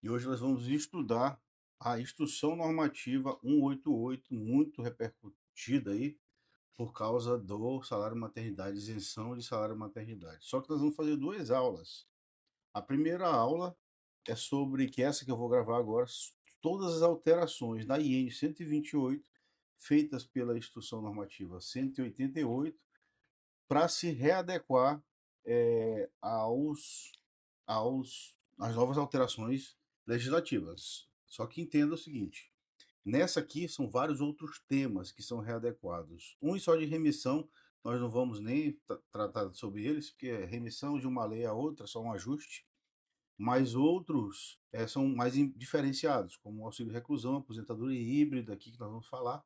E hoje nós vamos estudar a Instrução Normativa 188, muito repercutida aí por causa do salário maternidade, isenção de salário maternidade. Só que nós vamos fazer duas aulas. A primeira aula é sobre, que é essa que eu vou gravar agora, todas as alterações da IN 128 feitas pela Instrução Normativa 188 para se readequar às novas alterações legislativas. Só que entenda o seguinte: nessa aqui são vários outros temas que são readequados. Um só de remissão, nós não vamos nem tratar sobre eles, porque é remissão de uma lei a outra, só um ajuste. Mas outros são mais diferenciados, como o auxílio reclusão, aposentadoria híbrida, aqui que nós vamos falar,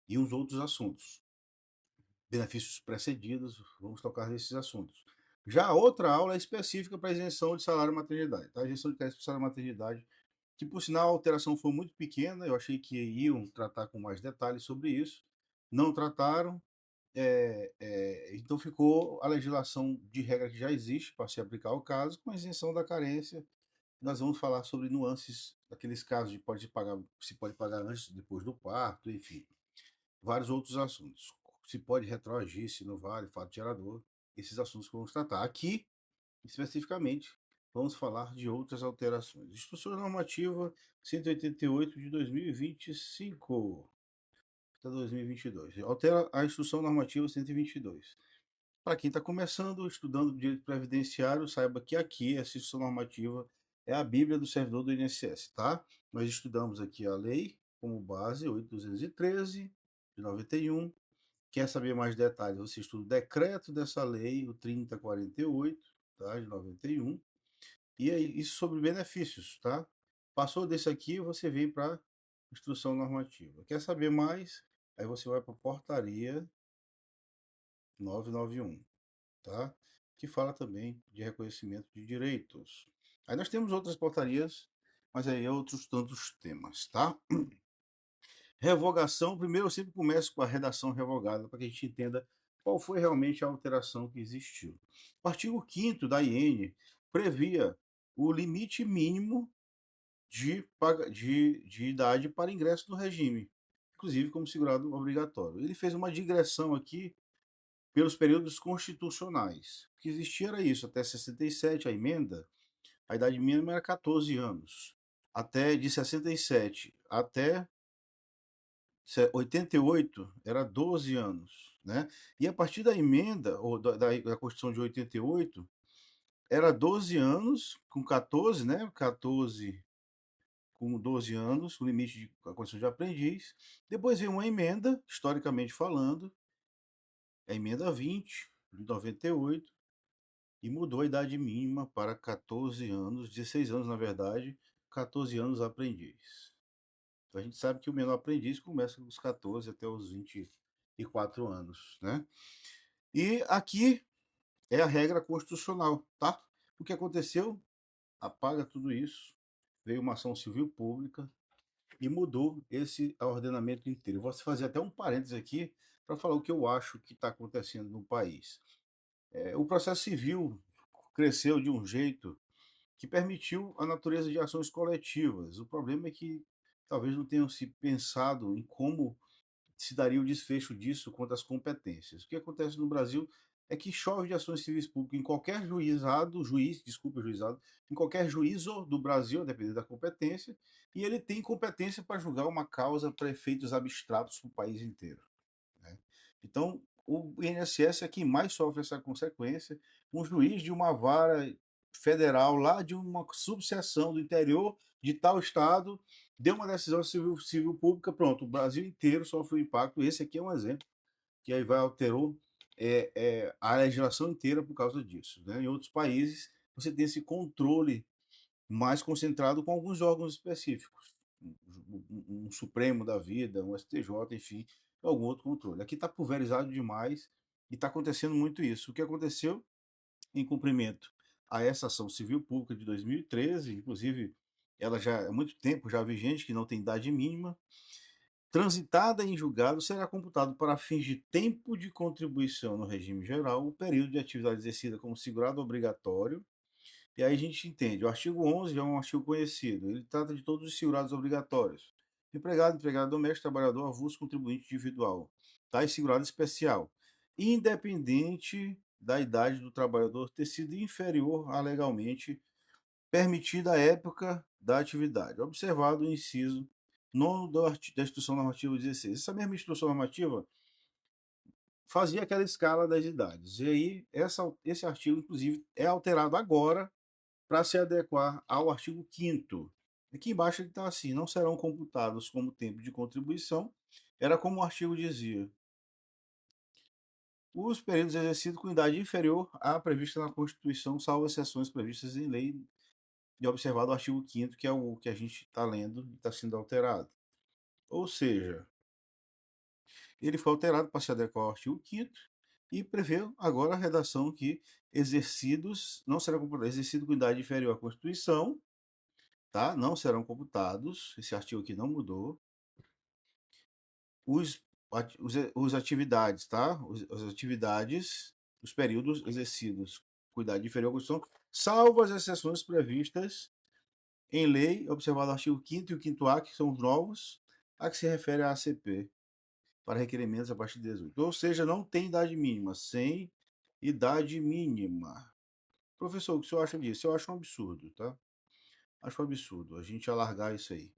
e uns outros assuntos. Benefícios precedidos, vamos tocar nesses assuntos. Já a outra aula é específica para isenção de salário maternidade, tá? Isenção de crédito de salário maternidade, que por sinal a alteração foi muito pequena, eu achei que iam tratar com mais detalhes sobre isso, não trataram, então ficou a legislação de regra que já existe para se aplicar ao caso, com a isenção da carência. Nós vamos falar sobre nuances daqueles casos de pode pagar, se pode pagar antes, depois do parto, enfim, vários outros assuntos. Se pode retroagir, se não vale, fato gerador, esses assuntos que vamos tratar. Aqui, especificamente, vamos falar de outras alterações. Instrução Normativa 188 de 2025 até 2022. Altera a Instrução Normativa 122. Para quem está começando, estudando direito previdenciário, saiba que aqui essa Instrução Normativa é a Bíblia do servidor do INSS, tá? Nós estudamos aqui a lei como base, 8.213 de 91. Quer saber mais detalhes? Você estuda o decreto dessa lei, o 3048, tá? De 91. E aí, isso sobre benefícios, tá? Passou desse aqui, você vem para instrução normativa. Quer saber mais? Aí você vai para a portaria 991, tá? Que fala também de reconhecimento de direitos. Aí nós temos outras portarias, mas aí é outros tantos temas, tá? Revogação, primeiro eu sempre começo com a redação revogada, para que a gente entenda qual foi realmente a alteração que existiu. O artigo 5º da IN previa o limite mínimo de idade para ingresso no regime, inclusive como segurado obrigatório. Ele fez uma digressão aqui pelos períodos constitucionais. O que existia era isso, até 67, a emenda, a idade mínima era 14 anos. Até de 67 até 88 era 12 anos, né? E a partir da emenda, ou da Constituição de 88, era 12 anos, com 14, né? 14 com 12 anos, o limite de a condição de aprendiz. Depois veio uma emenda, historicamente falando, a emenda 20, de 98, e mudou a idade mínima para 14 anos, 16 anos na verdade, 14 anos aprendiz. Então a gente sabe que o menor aprendiz começa dos 14 até os 24 anos, né? E aqui é a regra constitucional, tá? O que aconteceu? Apaga tudo isso, veio uma ação civil pública e mudou esse ordenamento inteiro. Eu vou fazer até um parênteses aqui para falar o que eu acho que está acontecendo no país. O processo civil cresceu de um jeito que permitiu a natureza de ações coletivas. O problema é que talvez não tenham se pensado em como se daria o desfecho disso quanto às competências. O que acontece no Brasil é que chove de ações civis públicas em qualquer juizado, em qualquer juízo do Brasil, a depender da competência, e ele tem competência para julgar uma causa para efeitos abstratos para o país inteiro, né? Então, o INSS é quem mais sofre essa consequência. Um juiz de uma vara federal, lá de uma subseção do interior de tal estado, deu uma decisão civil pública, pronto, o Brasil inteiro sofre o impacto. Esse aqui é um exemplo, que aí vai alterou a legislação inteira por causa disso, né? Em outros países, você tem esse controle mais concentrado com alguns órgãos específicos, um Supremo da vida, um STJ, enfim, algum outro controle. Aqui está pulverizado demais e está acontecendo muito isso. O que aconteceu em cumprimento a essa ação civil pública de 2013, inclusive ela já há muito tempo já vigente, que não tem idade mínima, transitada em julgado, será computado para fins de tempo de contribuição no regime geral o período de atividade exercida como segurado obrigatório E aí a gente entende, o artigo 11 é um artigo conhecido, ele trata de todos os segurados obrigatórios. Empregado, empregado doméstico, trabalhador, avulso, contribuinte individual. Tá? E segurado especial. Independente da idade do trabalhador ter sido inferior à legalmente permitida à época da atividade. Observado o inciso 9 da Instrução Normativa 16. Essa mesma Instrução Normativa fazia aquela escala das idades. E aí, esse artigo, inclusive, é alterado agora para se adequar ao artigo 5º. Aqui embaixo ele está assim: não serão computados como tempo de contribuição. Era como o artigo dizia: os períodos exercidos com idade inferior à prevista na Constituição, salvo exceções previstas em lei, e observado o artigo 5º, que é o que a gente está lendo e está sendo alterado. Ou seja, ele foi alterado para se adequar ao artigo 5º e prevê agora a redação que exercidos não serão computados, exercido com idade inferior à Constituição, tá? Não serão computados, esse artigo aqui não mudou, os, os atividades, tá? As atividades, os períodos exercidos com idade inferior à Constituição, salvo as exceções previstas em lei, observado o artigo 5º e o 5º A, que são os novos, a que se refere à ACP, para requerimentos a partir de 18. Ou seja, não tem idade mínima, sem idade mínima. Professor, o que o senhor acha disso? Eu acho um absurdo, tá? Acho um absurdo a gente alargar isso aí.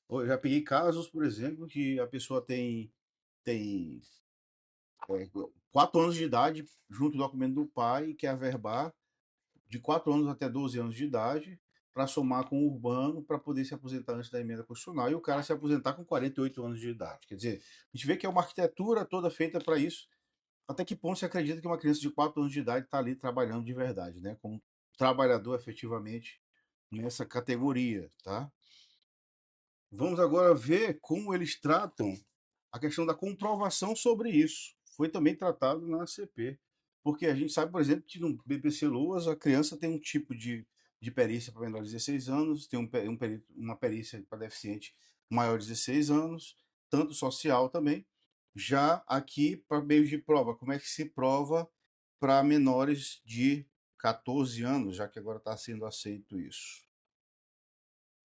Eu já peguei casos, por exemplo, que a pessoa tem 4 anos de idade, junto ao documento do pai, e quer averbar de 4 anos até 12 anos de idade, para somar com o urbano, para poder se aposentar antes da emenda constitucional, e o cara se aposentar com 48 anos de idade. Quer dizer, a gente vê que é uma arquitetura toda feita para isso. Até que ponto você acredita que uma criança de 4 anos de idade está ali trabalhando de verdade, né? Como trabalhador efetivamente nessa categoria, tá? Vamos agora ver como eles tratam a questão da comprovação sobre isso. Foi também tratado na ACP. Porque a gente sabe, por exemplo, que no BPC Loas a criança tem um tipo de perícia para menor de 16 anos, tem uma perícia para deficiente maior de 16 anos, tanto social também. Já aqui, para meios de prova, como é que se prova para menores de 14 anos, já que agora está sendo aceito isso?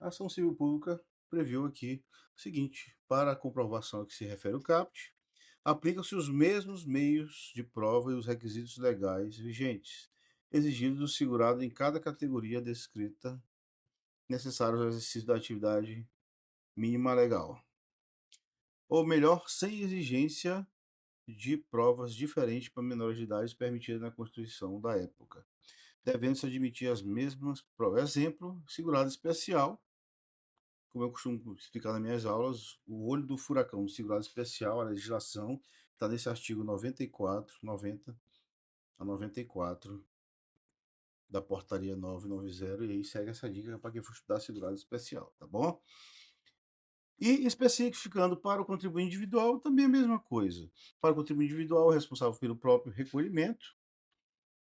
A ação civil pública previu aqui o seguinte: para a comprovação a que se refere o CAPT, aplicam-se os mesmos meios de prova e os requisitos legais vigentes, exigidos do segurado em cada categoria descrita, necessários ao exercício da atividade mínima legal. Ou melhor, sem exigência de provas diferentes para menores de idade permitidas na Constituição da época, devendo-se admitir as mesmas provas. Exemplo, segurado especial, como eu costumo explicar nas minhas aulas, o olho do furacão do segurado especial, a legislação, está nesse artigo 94, 90 a 94 da portaria 990, e aí segue essa dica para quem for estudar segurado especial, tá bom? E especificando para o contribuinte individual, também a mesma coisa. Para o contribuinte individual, responsável pelo próprio recolhimento,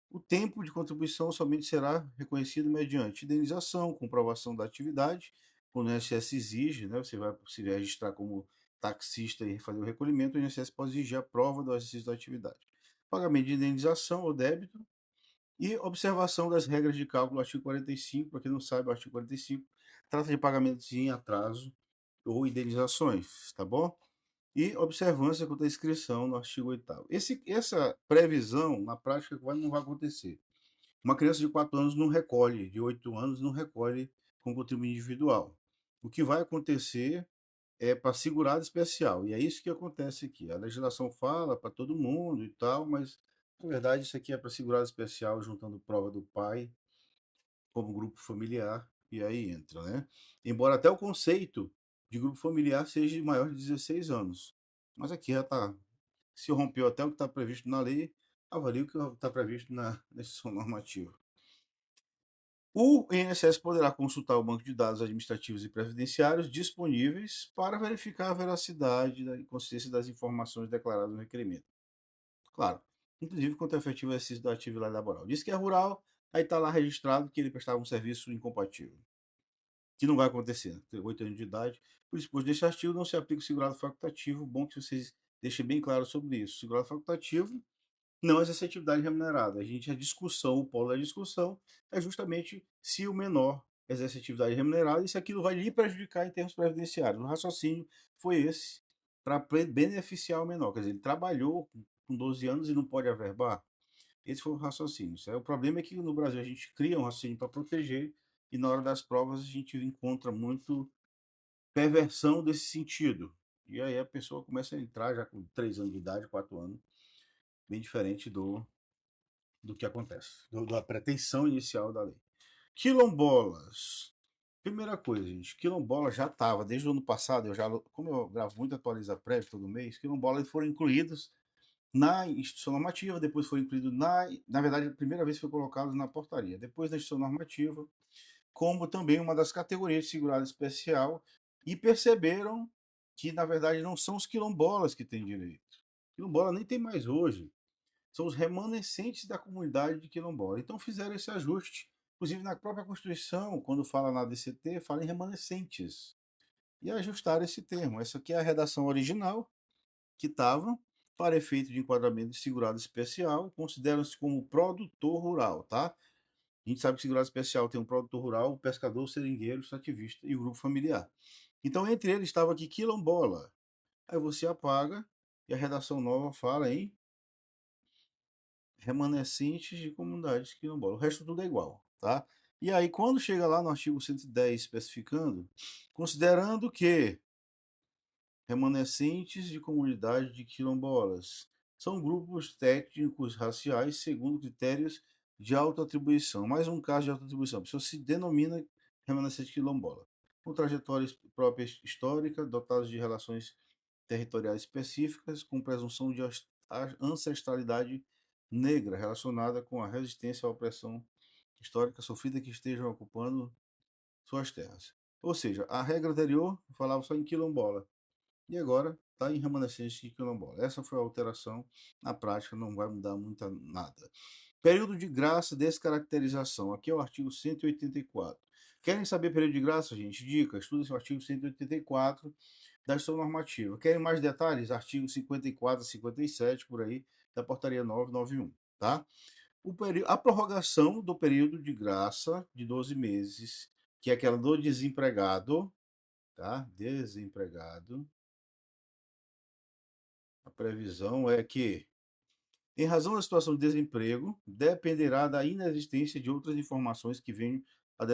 o tempo de contribuição somente será reconhecido mediante indenização, comprovação da atividade, quando o INSS exige, né, você vai se registrar como taxista e fazer o recolhimento, o INSS pode exigir a prova do exercício da atividade. Pagamento de indenização ou débito e observação das regras de cálculo do artigo 45, para quem não sabe, o artigo 45 trata de pagamentos em atraso ou indenizações, tá bom? E observância quanto à inscrição no artigo 8º. Essa previsão, na prática, não vai acontecer. Uma criança de 4 anos não recolhe, de 8 anos não recolhe com contribuinte individual. O que vai acontecer é para segurado especial, e é isso que acontece aqui. A legislação fala para todo mundo e tal, mas na verdade isso aqui é para segurado especial, juntando prova do pai como grupo familiar, e aí entra, né? Embora até o conceito de grupo familiar seja de maior de 16 anos. Mas aqui já está, se rompeu até o que está previsto na lei, avalie o que está previsto na legislação normativa. O INSS poderá consultar o banco de dados administrativos e previdenciários disponíveis para verificar a veracidade e consistência das informações declaradas no requerimento. Claro, inclusive quanto ao efetivo exercício da atividade laboral. Diz que é rural, aí está lá registrado que ele prestava um serviço incompatível, que não vai acontecer, tem 8 anos de idade. Por disposto deste artigo, não se aplica o segurado facultativo. Bom que vocês deixem bem claro sobre isso. O segurado facultativo Não exerce atividade remunerada. A discussão, o polo da discussão é justamente se o menor exerce atividade remunerada e se aquilo vai lhe prejudicar em termos previdenciários. O raciocínio foi esse, para beneficiar o menor. Quer dizer, ele trabalhou com 12 anos e não pode averbar. Esse foi o raciocínio. O problema é que no Brasil a gente cria um raciocínio para proteger e na hora das provas a gente encontra muito perversão desse sentido. E aí a pessoa começa a entrar já com 3 anos de idade, 4 anos, bem diferente do que acontece, da pretensão inicial da lei. Quilombolas. Primeira coisa, gente, quilombola já estava, desde o ano passado, como eu gravo muito atualiza prévio todo mês, quilombolas foram incluídos na instituição normativa, depois foi incluído na verdade, a primeira vez foi colocado na portaria, depois na instituição normativa, como também uma das categorias de segurado especial, e perceberam que, na verdade, não são os quilombolas que têm direito. Quilombola nem tem mais hoje. São os remanescentes da comunidade de quilombola. Então fizeram esse ajuste. Inclusive na própria Constituição, quando fala na DCT, fala em remanescentes. E ajustaram esse termo. Essa aqui é a redação original que estava para efeito de enquadramento de segurado especial, consideram-se como produtor rural, tá? A gente sabe que segurado especial tem um produtor rural, o pescador, o seringueiro, o extrativista e o grupo familiar. Então, entre eles estava aqui quilombola. Aí você apaga e a redação nova fala em remanescentes de comunidades quilombolas. O resto tudo é igual, tá? E aí, quando chega lá no artigo 110 especificando, considerando que remanescentes de comunidade de quilombolas são grupos técnicos raciais segundo critérios de autoatribuição. Mais um caso de autoatribuição. A pessoa se denomina remanescente quilombola. Com trajetória própria histórica, dotados de relações territoriais específicas, com presunção de ancestralidade negra relacionada com a resistência à opressão histórica sofrida que estejam ocupando suas terras. Ou seja, a regra anterior falava só em quilombola e agora está em remanescente de quilombola. Essa foi a alteração. Na prática não vai mudar muito nada. Período de graça, descaracterização. Aqui é o artigo 184. Querem saber período de graça, gente? Dica, estuda esse artigo 184 da Instituição Normativa. Querem mais detalhes? Artigo 54 a 57, por aí, da Portaria 991, tá? A prorrogação do período de graça de 12 meses, que é aquela do desempregado, tá? Desempregado. A previsão é que, em razão da situação de desemprego, dependerá da inexistência de outras informações que venham a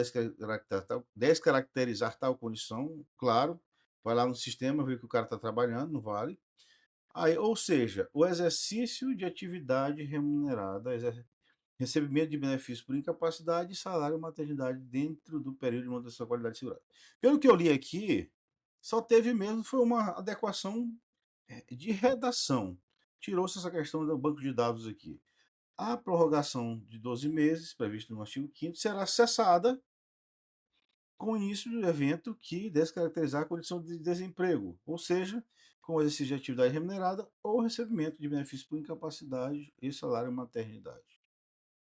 descaracterizar tal condição. Claro, vai lá no sistema, ver que o cara está trabalhando, não vale. Aí, ou seja, o exercício de atividade remunerada, recebimento de benefícios por incapacidade e salário maternidade dentro do período de manutenção da qualidade de segurança. Pelo que eu li aqui, só teve mesmo foi uma adequação de redação. Tirou-se essa questão do banco de dados aqui. A prorrogação de 12 meses, prevista no artigo 5º, será cessada com o início do evento que descaracterizar a condição de desemprego, ou seja, com o exercício de atividade remunerada ou recebimento de benefícios por incapacidade e salário maternidade.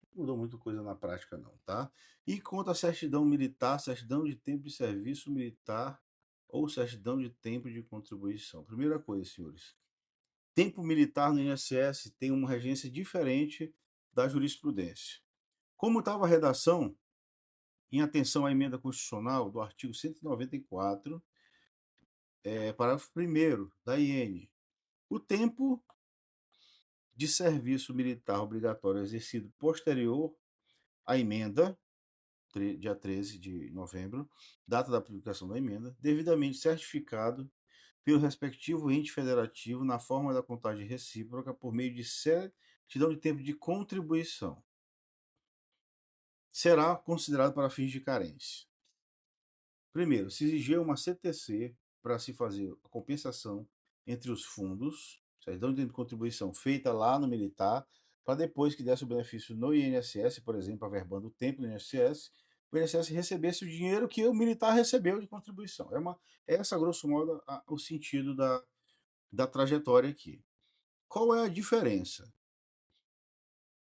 Não mudou muita coisa na prática não, tá? E quanto à certidão militar, certidão de tempo de serviço militar ou certidão de tempo de contribuição. Primeira coisa, senhores, tempo militar no INSS tem uma regência diferente da jurisprudência. Como estava a redação, em atenção à emenda constitucional do artigo 194, parágrafo 1º da IN, o tempo de serviço militar obrigatório exercido posterior à emenda, dia 13 de novembro, data da publicação da emenda, devidamente certificado pelo respectivo ente federativo na forma da contagem recíproca por meio de certidão de tempo de contribuição, será considerado para fins de carência. Primeiro, se exigiu uma CTC para se fazer a compensação entre os fundos, certidão de tempo de contribuição feita lá no militar, para depois que desse o benefício no INSS, por exemplo, averbando o tempo do INSS, o INSS recebesse o dinheiro que o militar recebeu de contribuição. Essa, grosso modo, o sentido da trajetória aqui. Qual é a diferença?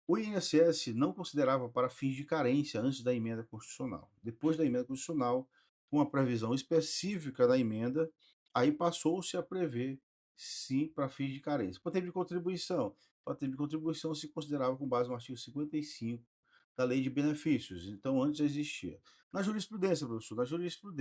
O INSS não considerava para fins de carência antes da emenda constitucional. Depois da emenda constitucional, com a previsão específica da emenda, aí passou-se a prever, sim, para fins de carência. Quanto tempo de contribuição? patente de contribuição se considerava com base no artigo 55 da Lei de Benefícios. Então, antes já existia. Na jurisprudência, professor, na jurisprudência.